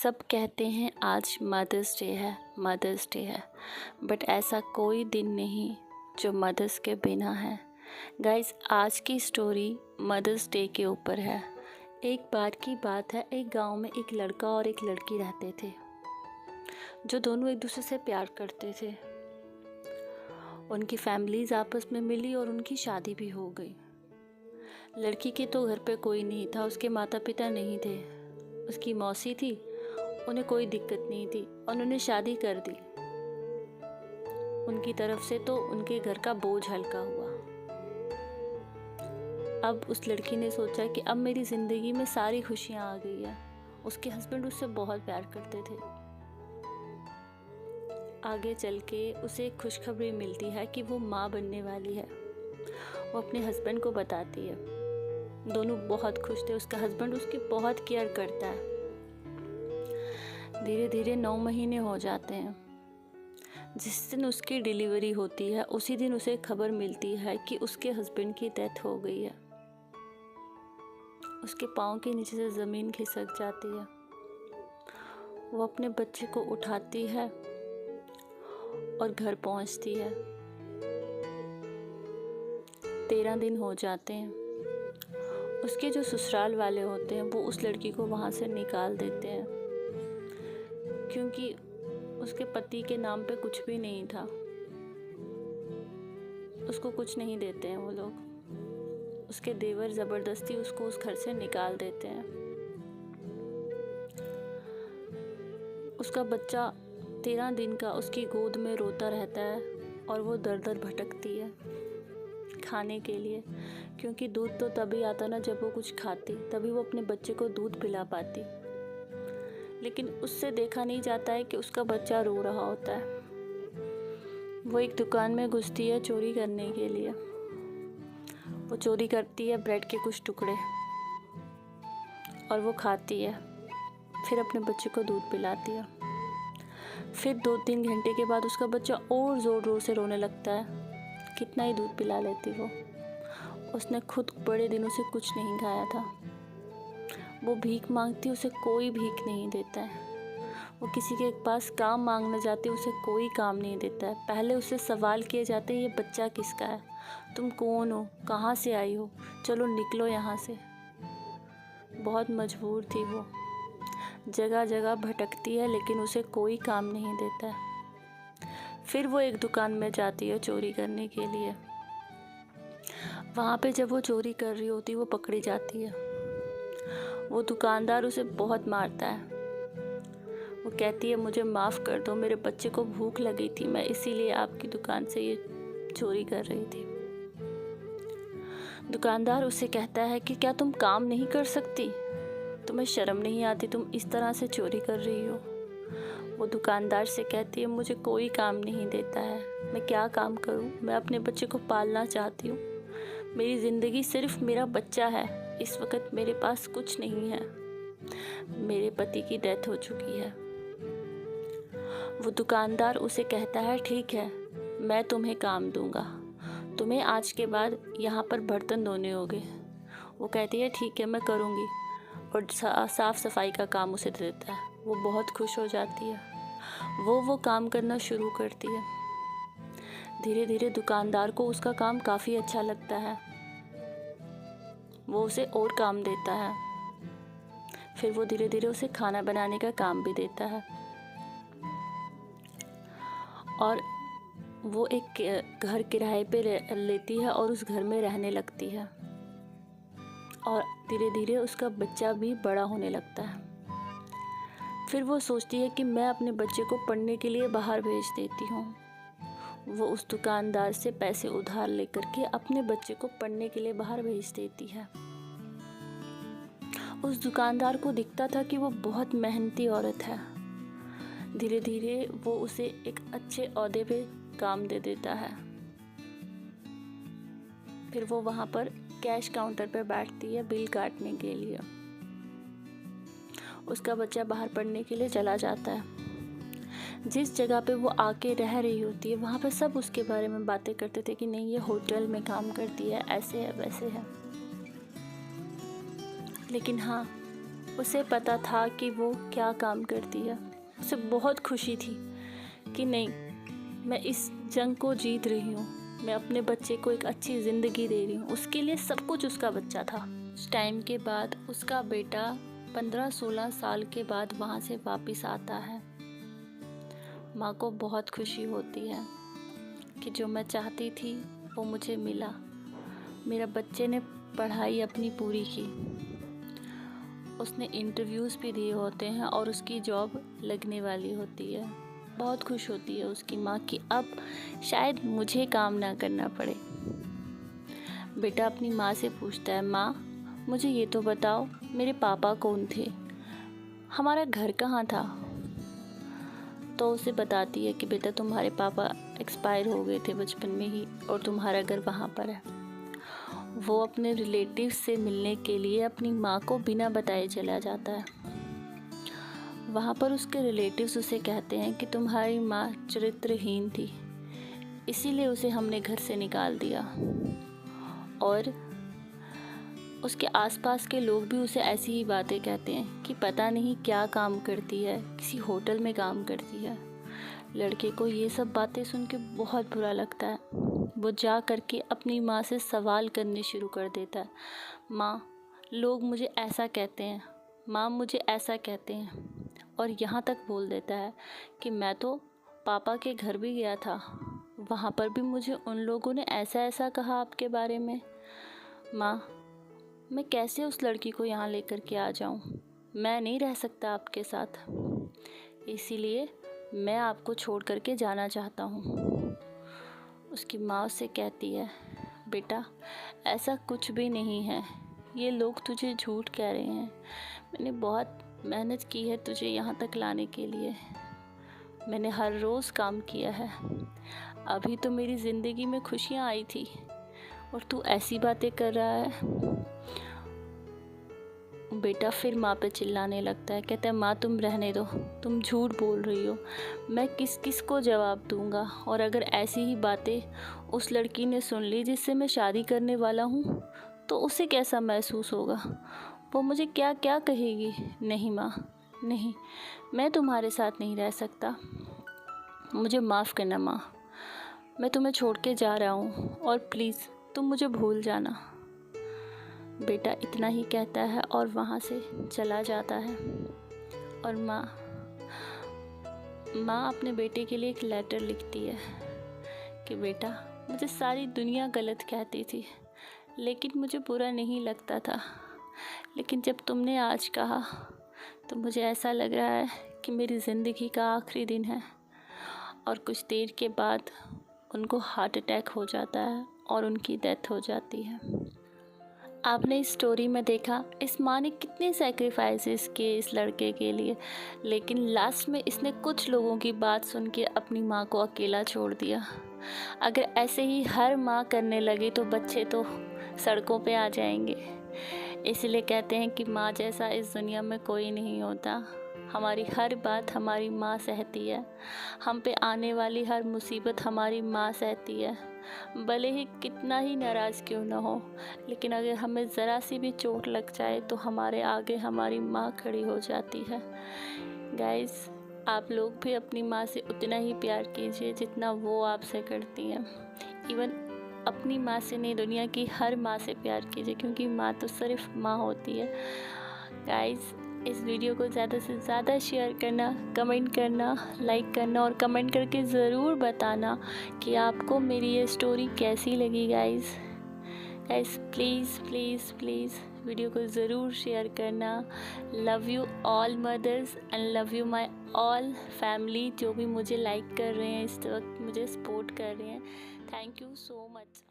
सब कहते हैं आज मदर्स डे है बट ऐसा कोई दिन नहीं जो मदर्स के बिना है। गाइस, आज की स्टोरी मदर्स डे के ऊपर है। एक बार की बात है, एक गांव में एक लड़का और एक लड़की रहते थे जो दोनों एक दूसरे से प्यार करते थे। उनकी फैमिलीज आपस में मिली और उनकी शादी भी हो गई। लड़की के तो घर पे कोई नहीं था, उसके माता पिता नहीं थे, उसकी मौसी थी, उन्हें कोई दिक्कत नहीं थी, उन्होंने शादी कर दी। उनकी तरफ से तो उनके घर का बोझ हल्का हुआ। अब उस लड़की ने सोचा कि अब मेरी ज़िंदगी में सारी खुशियाँ आ गई है। उसके हस्बैंड उससे बहुत प्यार करते थे। आगे चल के उसे एक खुशखबरी मिलती है कि वो माँ बनने वाली है। वो अपने हस्बैंड को बताती है। दोनों बहुत खुश थे। उसका हस्बैंड उसकी बहुत केयर करता है। धीरे धीरे 9 महीने हो जाते हैं। जिस दिन उसकी डिलीवरी होती है उसी दिन उसे खबर मिलती है कि उसके हस्बैंड की डेथ हो गई है। उसके पाँव के नीचे से ज़मीन खिसक जाती है। वो अपने बच्चे को उठाती है और घर पहुंचती है। 13 दिन हो जाते हैं। उसके जो ससुराल वाले होते हैं वो उस लड़की को वहाँ से निकाल देते हैं क्योंकि उसके पति के नाम पे कुछ भी नहीं था। उसको कुछ नहीं देते हैं वो लोग। उसके देवर ज़बरदस्ती उसको उस घर से निकाल देते हैं। उसका बच्चा 13 दिन का उसकी गोद में रोता रहता है और वो दर दर भटकती है खाने के लिए, क्योंकि दूध तो तभी आता ना जब वो कुछ खाती, तभी वो अपने बच्चे को दूध पिला पाती। लेकिन उससे देखा नहीं जाता है कि उसका बच्चा रो रहा होता है। वो एक दुकान में घुसती है चोरी करने के लिए। वो चोरी करती है ब्रेड के कुछ टुकड़े और वो खाती है। फिर अपने बच्चे को दूध पिलाती है। फिर 2-3 घंटे के बाद उसका बच्चा और ज़ोर ज़ोर से रोने लगता है। कितना ही दूध पिला लेती वो। उसने खुद बड़े दिनों से कुछ नहीं खाया था। वो भीख मांगती, उसे कोई भीख नहीं देता है। वो किसी के पास काम मांगने जाती, उसे कोई काम नहीं देता है। पहले उससे सवाल किए जाते हैं, ये बच्चा किसका है, तुम कौन हो, कहाँ से आई हो, चलो निकलो यहाँ से। बहुत मजबूर थी वो। जगह जगह भटकती है लेकिन उसे कोई काम नहीं देता है। फिर वो एक दुकान में जाती है चोरी करने के लिए। वहाँ पे जब वो चोरी कर रही होती वो पकड़ी जाती है। वो दुकानदार उसे बहुत मारता है। वो कहती है, मुझे माफ़ कर दो, मेरे बच्चे को भूख लगी थी, मैं इसीलिए आपकी दुकान से ये चोरी कर रही थी। दुकानदार उसे कहता है कि क्या तुम काम नहीं कर सकती, तुम्हें शर्म नहीं आती, तुम इस तरह से चोरी कर रही हो। वो दुकानदार से कहती है, मुझे कोई काम नहीं देता है, मैं क्या काम करूं, मैं अपने बच्चे को पालना चाहती हूं। मेरी ज़िंदगी सिर्फ मेरा बच्चा है। इस वक्त मेरे पास कुछ नहीं है। मेरे पति की डेथ हो चुकी है। वो दुकानदार उसे कहता है, ठीक है, मैं तुम्हें काम दूंगा, तुम्हें आज के बाद यहाँ पर बर्तन धोने होंगे। वो कहती है, ठीक है, मैं करूँगी, और साफ़ सफाई का काम उसे दे देता है। वो बहुत खुश हो जाती है। वो काम करना शुरू करती है। धीरे धीरे दुकानदार को उसका काम काफ़ी अच्छा लगता है। वो उसे और काम देता है। फिर वो धीरे धीरे उसे खाना बनाने का काम भी देता है। और वो एक घर किराए पे लेती है और उस घर में रहने लगती है। और धीरे धीरे उसका बच्चा भी बड़ा होने लगता है। फिर वो सोचती है कि मैं अपने बच्चे को पढ़ने के लिए बाहर भेज देती हूँ। वो उस दुकानदार से पैसे उधार लेकर के अपने बच्चे को पढ़ने के लिए बाहर भेज देती है। उस दुकानदार को दिखता था कि वो बहुत मेहनती औरत है। धीरे धीरे वो उसे एक अच्छे ओहदे पे काम दे देता है। फिर वो वहाँ पर कैश काउंटर पर बैठती है बिल काटने के लिए। उसका बच्चा बाहर पढ़ने के लिए चला जाता है। जिस जगह पे वो आके रह रही होती है वहाँ पे सब उसके बारे में बातें करते थे कि नहीं, ये होटल में काम करती है, ऐसे है वैसे है। लेकिन हाँ, उसे पता था कि वो क्या काम करती है। उसे बहुत खुशी थी कि नहीं, मैं इस जंग को जीत रही हूँ, मैं अपने बच्चे को एक अच्छी ज़िंदगी दे रही हूँ। उसके लिए सब कुछ उसका बच्चा था। उस टाइम के बाद उसका बेटा 15-16 साल के बाद वहाँ से वापस आता है। माँ को बहुत खुशी होती है कि जो मैं चाहती थी वो मुझे मिला। मेरा बच्चे ने पढ़ाई अपनी पूरी की, उसने इंटरव्यूज़ भी दिए होते हैं और उसकी जॉब लगने वाली होती है। बहुत खुश होती है उसकी माँ कि अब शायद मुझे काम ना करना पड़े। बेटा अपनी माँ से पूछता है, माँ मुझे ये तो बताओ मेरे पापा कौन थे, हमारा घर कहाँ था? तो उसे बताती है कि बेटा तुम्हारे पापा एक्सपायर हो गए थे बचपन में ही और तुम्हारा घर वहाँ पर है। वो अपने रिलेटिव्स से मिलने के लिए अपनी माँ को बिना बताए चला जाता है। वहाँ पर उसके रिलेटिव्स उसे कहते हैं कि तुम्हारी माँ चरित्रहीन थी, इसीलिए उसे हमने घर से निकाल दिया। और उसके आसपास के लोग भी उसे ऐसी ही बातें कहते हैं कि पता नहीं क्या काम करती है, किसी होटल में काम करती है। लड़के को ये सब बातें सुन के बहुत बुरा लगता है। वो जा कर के अपनी माँ से सवाल करने शुरू कर देता है, माँ लोग मुझे ऐसा कहते हैं, माँ मुझे ऐसा कहते हैं। और यहाँ तक बोल देता है कि मैं तो पापा के घर भी गया था, वहाँ पर भी मुझे उन लोगों ने ऐसा ऐसा कहा आपके बारे में। माँ मैं कैसे उस लड़की को यहाँ लेकर के आ जाऊँ, मैं नहीं रह सकता आपके साथ, इसीलिए मैं आपको छोड़ कर के जाना चाहता हूँ। उसकी माँ उससे कहती है, बेटा ऐसा कुछ भी नहीं है, ये लोग तुझे झूठ कह रहे हैं। मैंने बहुत मेहनत की है तुझे यहाँ तक लाने के लिए, मैंने हर रोज़ काम किया है। अभी तो मेरी ज़िंदगी में खुशियाँ आई थी और तू ऐसी बातें कर रहा है। बेटा फिर माँ पे चिल्लाने लगता है, कहता है माँ तुम रहने दो, तुम झूठ बोल रही हो, मैं किस किस को जवाब दूंगा। और अगर ऐसी ही बातें उस लड़की ने सुन ली जिससे मैं शादी करने वाला हूँ तो उसे कैसा महसूस होगा, वो मुझे क्या क्या कहेगी। नहीं माँ नहीं, मैं तुम्हारे साथ नहीं रह सकता, मुझे माफ़ करना माँ, मैं तुम्हें छोड़ के जा रहा हूँ और प्लीज़ तुम मुझे भूल जाना। बेटा इतना ही कहता है और वहाँ से चला जाता है। और माँ अपने बेटे के लिए एक लेटर लिखती है कि बेटा मुझे सारी दुनिया गलत कहती थी, लेकिन मुझे बुरा नहीं लगता था, लेकिन जब तुमने आज कहा तो मुझे ऐसा लग रहा है कि मेरी ज़िंदगी का आखिरी दिन है। और कुछ देर के बाद उनको हार्ट अटैक हो जाता है और उनकी डेथ हो जाती है। आपने इस स्टोरी में देखा इस माँ ने कितने सैक्रिफाइसेस किए इस लड़के के लिए, लेकिन लास्ट में इसने कुछ लोगों की बात सुन के अपनी माँ को अकेला छोड़ दिया। अगर ऐसे ही हर माँ करने लगे तो बच्चे तो सड़कों पे आ जाएंगे। इसलिए कहते हैं कि माँ जैसा इस दुनिया में कोई नहीं होता। हमारी हर बात हमारी माँ सहती है, हम पे आने वाली हर मुसीबत हमारी माँ सहती है। भले ही कितना ही नाराज़ क्यों ना हो, लेकिन अगर हमें ज़रा सी भी चोट लग जाए तो हमारे आगे हमारी माँ खड़ी हो जाती है। गाइस आप लोग भी अपनी माँ से उतना ही प्यार कीजिए जितना वो आपसे करती हैं। इवन अपनी माँ से नहीं, दुनिया की हर माँ से प्यार कीजिए, क्योंकि माँ तो सिर्फ माँ होती है। गाइस इस वीडियो को ज़्यादा से ज़्यादा शेयर करना, कमेंट करना, लाइक करना और कमेंट करके ज़रूर बताना कि आपको मेरी ये स्टोरी कैसी लगी। Guys please please please video को ज़रूर शेयर करना। Love you all mothers and love you my all family जो भी मुझे लाइक कर रहे हैं, इस वक्त मुझे सपोर्ट कर रहे हैं। Thank you so much.